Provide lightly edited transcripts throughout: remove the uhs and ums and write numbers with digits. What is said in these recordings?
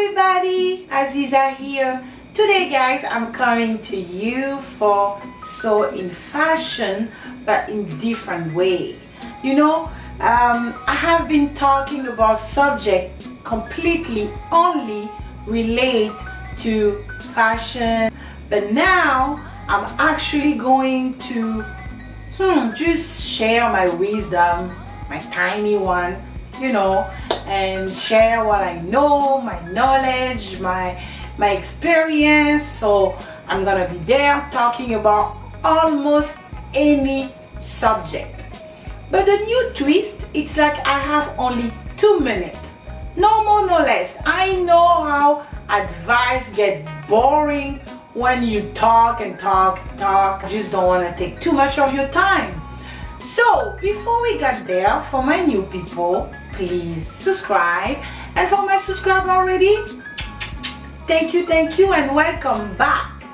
everybody, Aziza here. Today guys, I'm coming to you for So in Fashion but in different way. I have been talking about subject completely only relate to fashion, but now I'm actually going to just share my wisdom, my tiny one, and share what I know, my knowledge, my experience. So I'm gonna be there talking about almost any subject. But the new twist, it's like I have only 2 minutes, no more no less. I know how advice get boring when you talk and talk. I just don't want to take too much of your time. So before we get there, for my new people, please subscribe, and for my subscriber already, thank you and welcome back.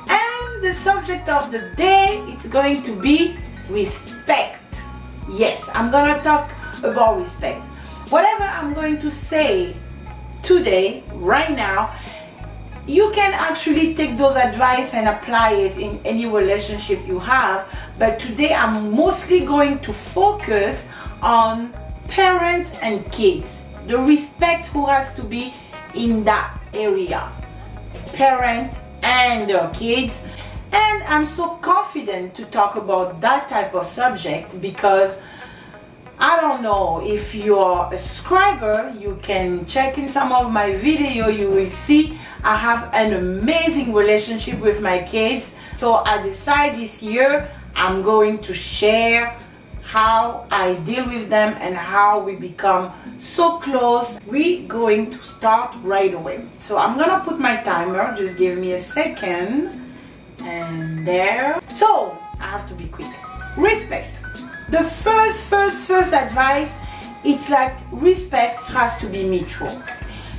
And the subject of the day, it's going to be respect. Yes, I'm gonna talk about respect. Whatever I'm going to say today, right now, you can actually take those advice and apply it in any relationship you have. But today I'm mostly going to focus on parents and kids, the respect who has to be in that area, parents and their kids. And I'm so confident to talk about that type of subject because I don't know, if you're a subscriber, you can check in some of my video, you will see I have an amazing relationship with my kids. So I decided this year I'm going to share how I deal with them and how we become so close. We're going to start right away. So I'm gonna put my timer, just give me a second. And there. So I have to be quick. Respect. The first advice, it's like respect has to be mutual.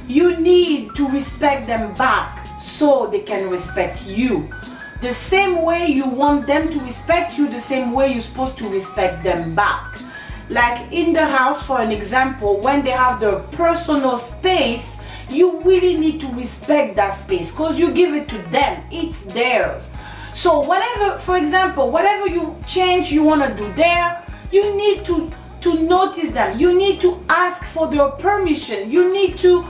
You need to respect them back so they can respect you. The same way you want them to respect you, the same way you're supposed to respect them back. Like in the house, for an example, when they have their personal space, you really need to respect that space because you give it to them, it's theirs. So whatever, for example, whatever you change you want to do there, you need to notice them. You need to ask for their permission. You need to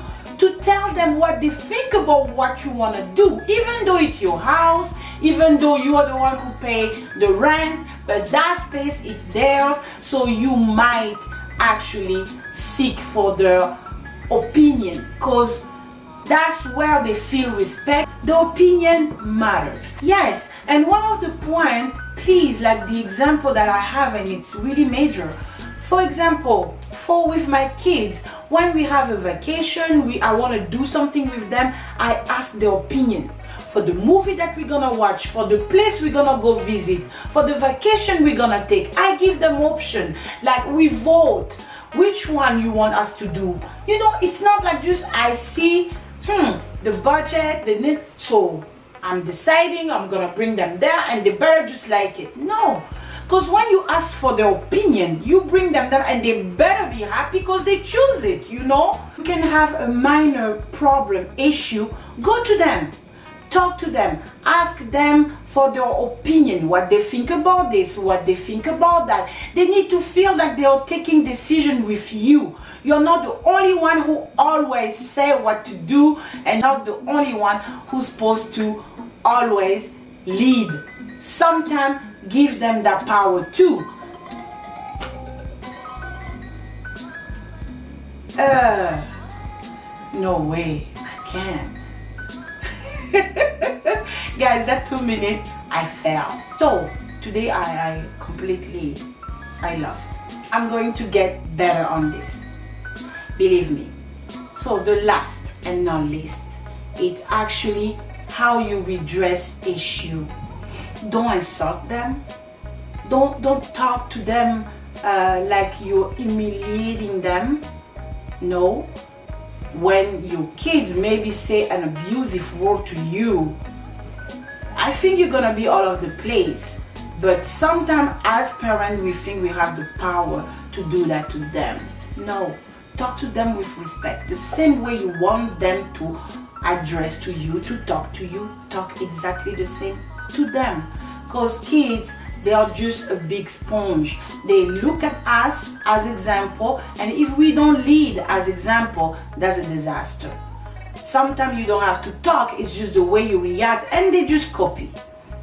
tell them what they think about what you want to do, even though it's your house, even though you are the one who pay the rent, but that space is theirs. So you might actually seek for their opinion because that's where they feel respect. The opinion matters. Yes, and one of the points, please, like the example that I have, and it's really major. For example, with my kids, when we have a vacation, I want to do something with them, I ask their opinion. For the movie that we're gonna watch, for the place we're gonna go visit, for the vacation we're gonna take, I give them option. Like we vote which one you want us to do. It's not like just I see the budget, the need, so I'm deciding I'm gonna bring them there and they better just like it. No, because when you ask for their opinion, you bring them there and they better be happy because they choose it. You can have a minor problem, issue, go to them, talk to them, ask them for their opinion, what they think about this, what they think about that. They need to feel that they are taking decision with you. You're not the only one who always say what to do and not the only one who's supposed to always lead. Sometimes give them that power too. No way, I can't. Guys, that 2 minutes I failed. So today I completely lost. I'm going to get better on this, believe me. So the last and not least, it's actually how you redress issue. Don't insult them. Don't talk to them like you're humiliating them. No. When your kids maybe say an abusive word to you, I think you're gonna be all over the place. But sometimes as parents we think we have the power to do that to them. No, talk to them with respect. The same way you want them to address to you, to talk to you, talk exactly the same to them. Because kids, they are just a big sponge. They look at us as example, and if we don't lead as example, that's a disaster. Sometimes you don't have to talk, it's just the way you react, and they just copy.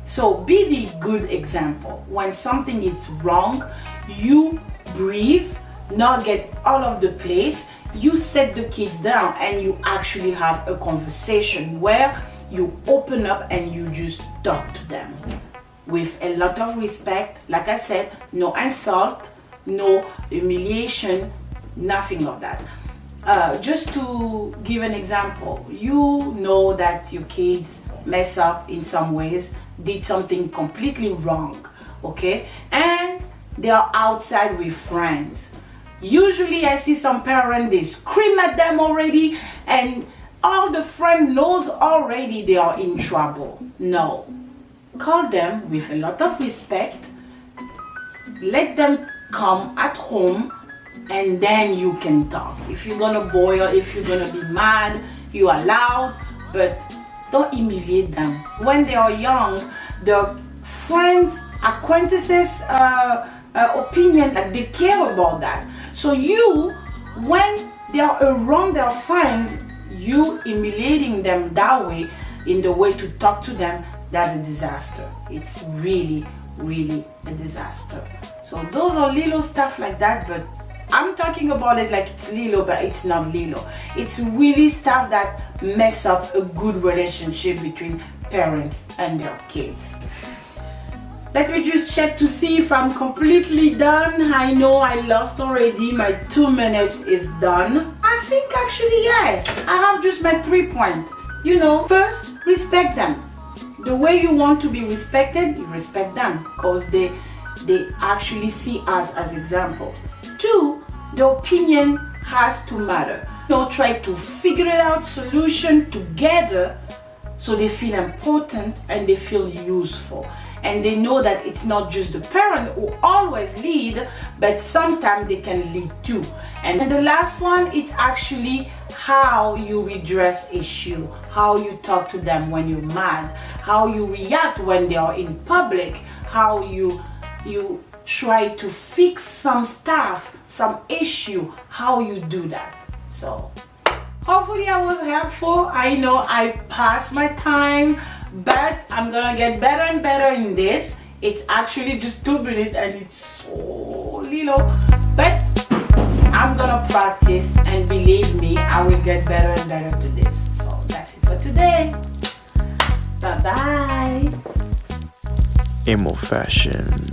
So be the good example. When something is wrong, you breathe, not get all of the place. You set the kids down and you actually have a conversation where you open up and you just talk to them with a lot of respect. Like I said, no insult, no humiliation, nothing of that. Just to give an example, you know that your kids mess up in some ways, did something completely wrong, okay? And they are outside with friends. Usually I see some parents, they scream at them already, and all the friend knows already they are in trouble. No. Call them with a lot of respect, let them come at home, and then you can talk. If you're gonna boil, if you're gonna be mad, you are loud, but don't humiliate them. When they are young, their friends, acquaintances, opinion, they care about that. So you, when they are around their friends, you humiliating them that way, in the way to talk to them, that's a disaster. It's really, really a disaster. So those are little stuff like that, but I'm talking about it like it's little, but it's not little. It's really stuff that mess up a good relationship between parents and their kids. Let me just check to see if I'm completely done. I know I lost already. My 2 minutes is done. I think actually yes. I have just my 3 points. You know, first, respect them. The way you want to be respected, you respect them because they actually see us as example. 2, the opinion has to matter. Don't try to figure it out solution together so they feel important and they feel useful. And they know that it's not just the parent who always lead, but sometimes they can lead too. And the last one, it's actually how you redress issue, how you talk to them when you're mad, how you react when they are in public, how you try to fix some stuff, some issue, how you do that. So hopefully I was helpful. I know I passed my time, but I'm gonna get better and better in this. It's actually just 2 minutes and it's so little, but I'm gonna practice, and believe me, I will get better and better to this. So that's it for today. Bye bye. Emo Fashion.